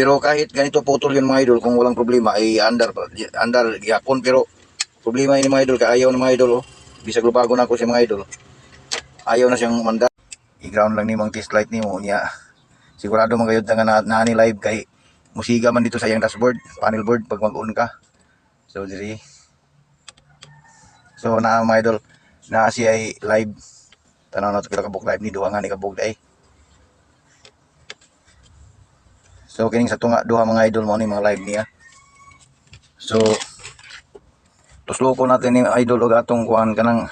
Pero kahit ganito putol yun mga idol, kung walang problema ay andar yapon. Pero problema yun mga idol, kaayaw ng mga idol. Oh. Bisag lubago na ako si mga idol. Ayaw na siyang manda. I-ground lang ni mong test light ni mo niya. Sigurado mga gayud nga na ni live kay musiga man dito sa iyang dashboard, panel board pag mag-on ka. So diri. So na mga idol, na siya ay live. Tanaw na to pila ka book live ni duha nga ni kabog day. So kining sa tunga duha mga idol mo ni mga live niya. So tusloko natin ni idol og atong kuan kanang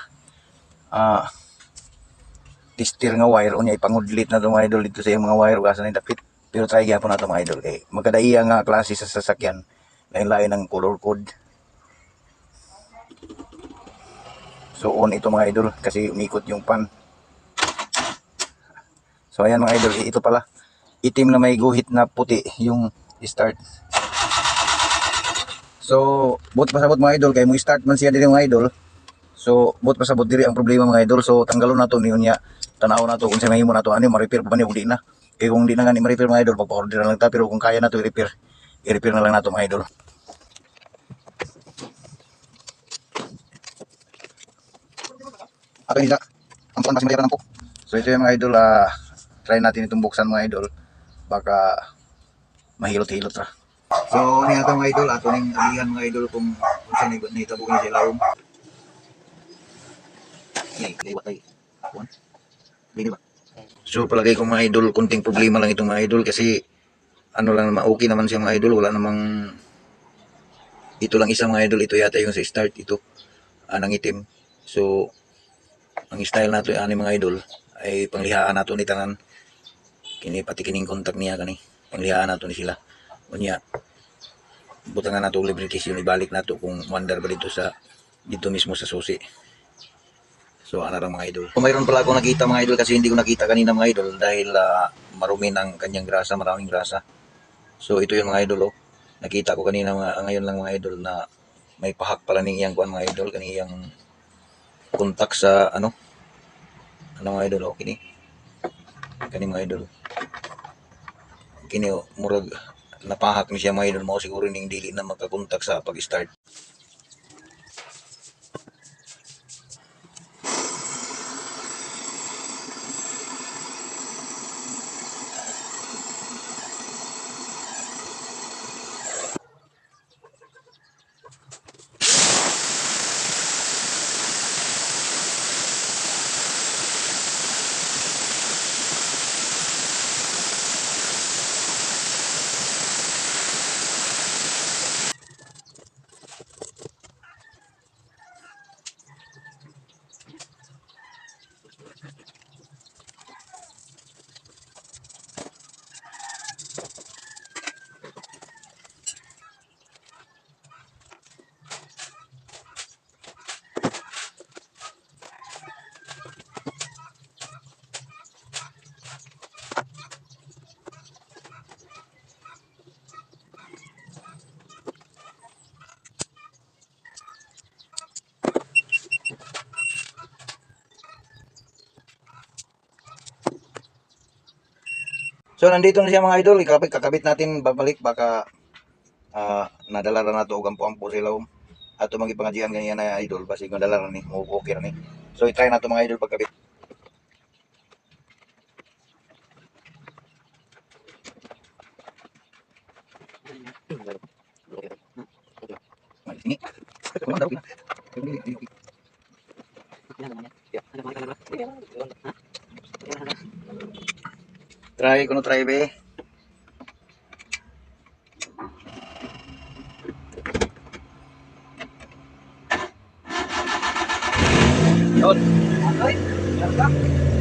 tester nga wire unya ipangudlit na to mga idol dito sa iyang mga wire ug asa ni dapit. Pero try gyapon nato mga idol kay magkadaiya nga klase sa sasakyan. Lain-lain ang color code. So on ito mga idol kasi umikot yung pan. So ayan mga idol, ito pala. Itim na may guhit na puti yung start. So bot pasabot mga idol kay mo start man siya diri mga idol. So bot pasabot diri ang problema mga idol. So tanggalon nato niyon niya. Tanaw na to kung sa mahimo na to ano ma-repair pa ba ni ug di na. Kaya kung di na nga ni ma-repair mga idol, magpa-order na lang ta. Pero kung kaya na to i-repair, i-repair na lang nato mga idol. Ato nila, ang puan kasi mayaran po. So ito yung mga idol, try natin itong buksan mga idol. Baka mahilot-hilot ra. So niya ito mga idol, ato ning alihan mga idol kung saan naitabog na sila. Liwat ay. Hindi ba? So palagay ko mga idol, kunting problema lang itong mga idol kasi ano lang naman, okay naman siya mga idol, wala namang ito lang isa mga idol, ito yata yung sa start, ito nang itim. So ang style nato ani mga idol ay panglihaan nato ni tanan kini pati kining contact niya kani panglihaan nato ni sila unya butangan nato lubrication ibalik nato kung mandar ba dito mismo sa susi. So ana ra mga idol. So, mayroon pala ako nakita mga idol kasi hindi ko nakita kanina mga idol dahil marumi ng kanyang grasa, maraming grasa. So ito yung mga idol oh. Nakita ko kanina ngayon lang mga idol na may pahak pala ning iyang kuan mga idol kani iyang kontak sa ano mga idol oh, kini mga idol kini oh, murag napahak ni siya mga idol mo siguro ning dili na makakontak sa pag-start. So nandito na siya mga idol, kakabit natin babalik baka nadala na nato og ampo-ampo sila ato magipangajihan ganyan na idol basi nadala na ni mo okay ni. So i-try nato mga idol pagkabit. Try kuno try be. Yun. Okay.